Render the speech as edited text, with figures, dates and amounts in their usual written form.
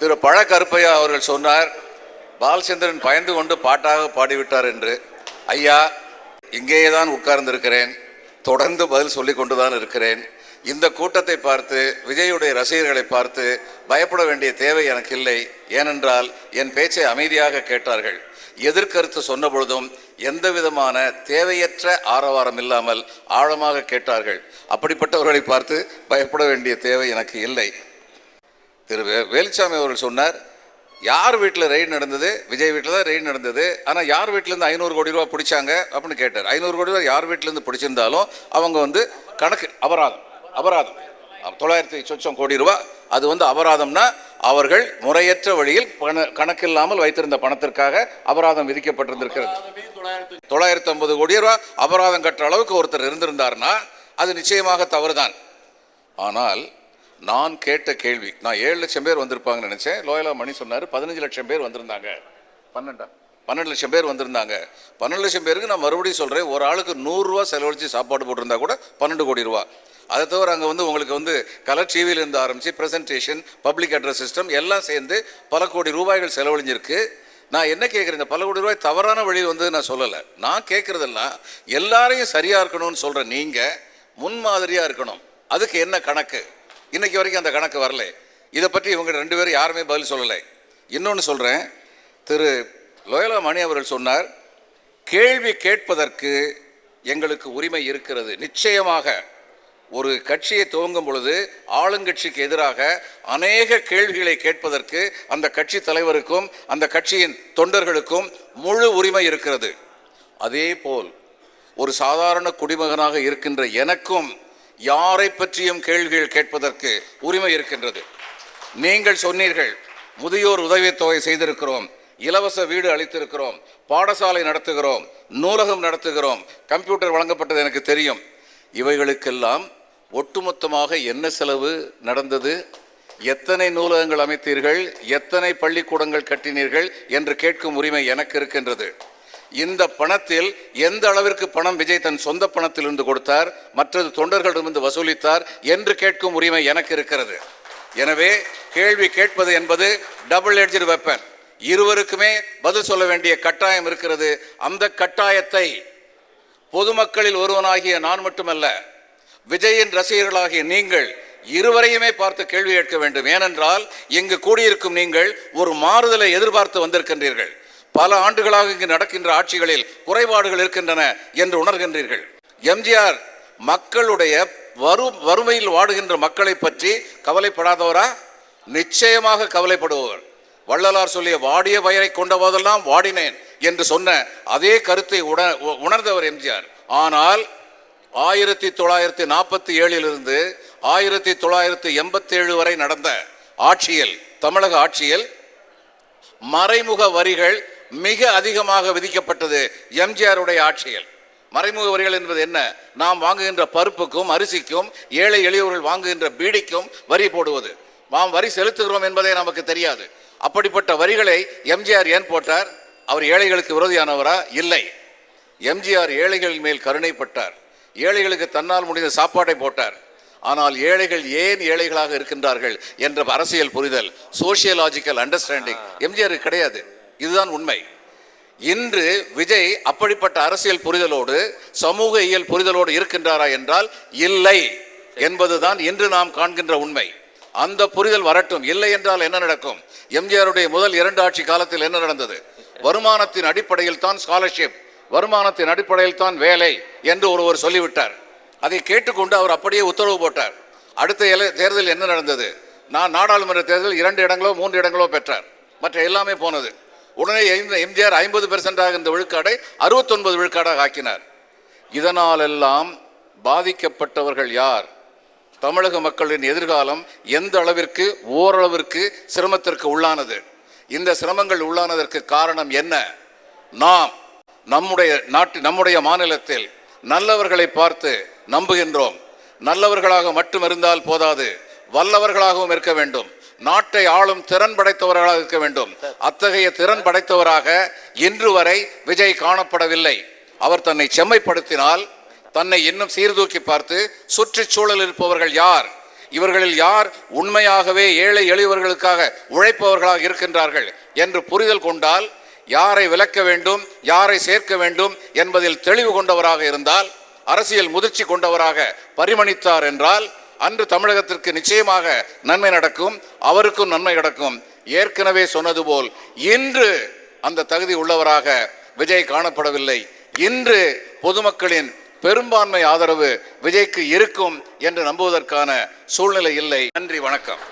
திரு பழ கருப்பையா அவர்கள் சொன்னார், பாலச்சந்திரன் பயந்து கொண்டு பாட்டாக பாடிவிட்டார் என்று. ஐயா, இங்கேயே தான் உட்கார்ந்திருக்கிறேன், தொடர்ந்து பதில் சொல்லி கொண்டுதான் இருக்கிறேன். இந்த கூட்டத்தை பார்த்து, விஜயுடைய ரசிகர்களை பார்த்து பயப்பட வேண்டிய தேவை எனக்கு இல்லை. ஏனென்றால் என் பேச்சை அமைதியாக கேட்டார்கள். எதிர்கருத்து சொன்ன பொழுதும் எந்த விதமான தேவையற்ற ஆரவாரம் இல்லாமல் ஆழமாக கேட்டார்கள். அப்படிப்பட்டவர்களை பார்த்து பயப்பட வேண்டிய தேவை எனக்கு இல்லை. திரு வேலுச்சாமி அவர்கள் சொன்னார், யார் வீட்டில் ரெய்டு நடந்தது? விஜய் வீட்டில் தான் ரெய்டு நடந்தது. ஆனால் யார் வீட்டிலேருந்து 500 கோடி ரூபா பிடிச்சாங்க அப்படின்னு கேட்டார். 500 கோடி ரூபா யார் வீட்டிலேருந்து பிடிச்சிருந்தாலும் அவங்க கணக்கு அபராதம் 900 சொச்சம் கோடி ரூபா அது அபராதம்னா அவர்கள் முறையற்ற வழியில் கணக்கில்லாமல் வைத்திருந்த பணத்திற்காக அபராதம் விதிக்கப்பட்டிருந்திருக்கிறது. 950 கோடி ரூபா அபராதம் கட்டுற அளவுக்கு ஒருத்தர் இருந்திருந்தார்னா அது நிச்சயமாக தவறுதான். ஆனால் நான் கேட்ட கேள்வி, நான் 7 லட்சம் பேர் வந்திருப்பாங்கன்னு நினைச்சேன். லோயலா மணி சொன்னார் 15 லட்சம் பேர் வந்திருந்தாங்க. 12 லட்சம் பேர் வந்திருந்தாங்க. 12 லட்சம் பேருக்கு நான் மறுபடியும் சொல்கிறேன், ஒரு ஆளுக்கு 100 ரூபா செலவழித்து சாப்பாடு போட்டிருந்தா கூட 12 கோடி ரூபா. அதை தவிர அங்கே உங்களுக்கு கலர் டிவியிலிருந்து ஆரம்பித்து ப்ரெசன்டேஷன், பப்ளிக் அட்ரஸ் சிஸ்டம் எல்லாம் சேர்ந்து பல கோடி ரூபாய்கள் செலவழிஞ்சிருக்கு. நான் என்ன கேட்குறேன், இந்த பல கோடி ரூபாய் தவறான வழியில் நான் சொல்லலை. நான் கேட்குறதெல்லாம் எல்லாரையும் சரியாக இருக்கணும்னு சொல்கிற நீங்கள் முன்மாதிரியாக இருக்கணும். அதுக்கு என்ன கணக்கு? இன்னைக்கு வரைக்கும் அந்த கணக்கு வரல. இதை பற்றி இவங்க 2 பேரும் யாருமே பதில் சொல்லலை. இன்னொன்று சொல்கிறேன், திரு லோயலா மணி அவர்கள் சொன்னார், கேள்வி கேட்பதற்கு எங்களுக்கு உரிமை இருக்கிறது. நிச்சயமாக ஒரு கட்சியை துவங்கும் பொழுது ஆளுங்கட்சிக்கு எதிராக அநேக கேள்விகளை கேட்பதற்கு அந்த கட்சி தலைவருக்கும் அந்த கட்சியின் தொண்டர்களுக்கும் முழு உரிமை இருக்கிறது. அதே போல் ஒரு சாதாரண குடிமகனாக இருக்கின்ற எனக்கும் யாரை பற்றியும் கேள்விகள் கேட்பதற்கு உரிமை இருக்கின்றது. நீங்கள் சொன்னீர்கள், முதியோர் உதவித்தொகை செய்திருக்கிறோம், இலவச வீடு அளித்திருக்கிறோம், பாடசாலை நடத்துகிறோம், நூலகம் நடத்துகிறோம், கம்ப்யூட்டர் வழங்கப்பட்டது எனக்கு தெரியும். இவைகளுக்கெல்லாம் ஒட்டுமொத்தமாக என்ன செலவு நடந்தது, எத்தனை நூலகங்கள் அமைத்தீர்கள், எத்தனை பள்ளிக்கூடங்கள் கட்டினீர்கள் என்று கேட்கும் உரிமை எனக்கு இருக்கின்றது. இந்த பணத்தில் எந்த அளவிற்கு பணம் விஜய் தன் சொந்த பணத்திலிருந்து கொடுத்தார், மற்றது தொண்டர்களிடமிருந்து வசூலித்தார் என்று கேட்கும் உரிமை எனக்கு இருக்கிறது. எனவே கேள்வி கேட்பது என்பது டபுள் எட்ஜ்டு வெப்பன். இருவருக்குமே பதில் சொல்ல வேண்டிய கட்டாயம் இருக்கிறது. அந்த கட்டாயத்தை பொதுமக்களில் ஒருவனாகிய நான் மட்டுமல்ல, விஜயின் ரசிகர்களாகிய நீங்கள் இருவரையுமே பார்த்து கேள்வி கேட்க வேண்டும். ஏனென்றால் இங்கு கூடியிருக்கும் நீங்கள் ஒரு மாறுதலை எதிர்பார்த்து வந்திருக்கின்றீர்கள். பல ஆண்டுகளாக இங்கு நடக்கின்ற ஆட்சிகளில் குறைபாடுகள் இருக்கின்றன என்று உணர்கின்றீர்கள். எம்ஜிஆர் மக்களுடைய வறுமையில் வாடுகின்ற மக்களை பற்றி கவலைப்படாதவரா? நிச்சயமாக கவலைப்படுபவர். வள்ளலார் சொல்லிய வாடிய பயிரை கொண்ட போதெல்லாம் வாடினேன் என்று சொன்ன அதே கருத்தை உணர்ந்தவர் எம்ஜிஆர். ஆனால் 1947 1987 வரை நடந்த ஆட்சியில், தமிழக ஆட்சியில் மறைமுக வரிகள் மிக அதிகமாக விதிக்கப்பட்டது எம்ஜிஆருடைய ஆட்சியில். மறைமுக வரிகள் என்பது என்ன? நாம் வாங்குகின்ற பருப்புக்கும் அரிசிக்கும், ஏழை எளியவர்கள் வாங்குகின்ற பீடிக்கும் வரி போடுவது. நாம் வரி செலுத்துகிறோம் என்பதே நமக்கு தெரியாது. அப்படிப்பட்ட வரிகளை எம்ஜிஆர் ஏன் போட்டார்? அவர் ஏழைகளுக்கு விரோதியானவரா? இல்லை. எம்ஜிஆர் ஏழைகள் மேல் கருணைப்பட்டார். ஏழைகளுக்கு தன்னால் முடிந்த சாப்பாட்டை போட்டார். ஆனால் ஏழைகள் ஏன் ஏழைகளாக இருக்கின்றார்கள் என்ற அரசியல் புரிதல், சோசியலாஜிக்கல் அண்டர்ஸ்டாண்டிங் எம்ஜிஆருக்கு கிடையாது. இதுதான் உண்மை. இன்று விஜய் அப்படிப்பட்ட அரசியல் புரிதலோடு, சமூக இயல் புரிதலோடு இருக்கின்றாரா என்றால் இல்லை என்பதுதான் இன்று நாம் காண்கின்ற உண்மை. அந்த புரிதல் வரட்டும். இல்லை என்றால் என்ன நடக்கும்? எம்ஜிஆருடைய முதல் 2 ஆட்சி காலத்தில் என்ன நடந்தது? வருமானத்தின் அடிப்படையில் தான் ஸ்காலர்ஷிப், வருமானத்தின் அடிப்படையில் தான் வேலை என்று ஒருவர் சொல்லிவிட்டார். அதை கேட்டுக்கொண்டு அவர் அப்படியே உத்தரவு போட்டார். அடுத்த தேர்தல் என்ன நடந்தது? நாடாளுமன்ற தேர்தல் 2 இடங்களோ 3 இடங்களோ பெற்றார். மற்ற எல்லாமே போனது. உடனே எம்ஜிஆர் 50% இந்த விழுக்காடை 69 விழுக்காடாக ஆக்கினார். இதனாலெல்லாம் பாதிக்கப்பட்டவர்கள் யார்? தமிழக மக்களின் எதிர்காலம் எந்த அளவிற்கு, ஓரளவிற்கு சிரமத்திற்கு உள்ளானது. இந்த சிரமங்கள் உள்ளானதற்கு காரணம் என்ன? நாம் நம்முடைய மாநிலத்தில் நல்லவர்களை பார்த்து நம்புகின்றோம். நல்லவர்களாக மட்டும் இருந்தால் போதாது, வல்லவர்களாகவும் இருக்க வேண்டும். நாட்டை ஆளும் திறன் படைத்தவர்களாக இருக்க வேண்டும். அத்தகைய திறன் படைத்தவராக இன்று வரை விஜய் காணப்படவில்லை. அவர் தன்னை செம்மைப்படுத்தினால், தன்னை இன்னும் சீர்தூக்கி பார்த்து சுற்றுச்சூழல் இருப்பவர்கள் யார், இவர்களில் யார் உண்மையாகவே ஏழை எளியவர்களுக்காக உழைப்பவர்களாக இருக்கின்றார்கள் என்று புரிதல் கொண்டால், யாரை விலக்க வேண்டும் யாரை சேர்க்க வேண்டும் என்பதில் தெளிவு கொண்டவராக இருந்தால், அரசியல் முதிர்ச்சி கொண்டவராக பரிமணித்தார் என்றால், அன்று தமிழகத்திற்கு நிச்சயமாக நன்மை நடக்கும், அவருக்கும் நன்மை நடக்கும். ஏற்கனவே சொன்னது போல் இன்று அந்த தகுதி உள்ளவராக விஜய் காணப்படவில்லை. இன்று பொதுமக்களின் பெரும்பான்மை ஆதரவு விஜய்க்கு இருக்கும் என்று நம்புவதற்கான சூழ்நிலை இல்லை. நன்றி, வணக்கம்.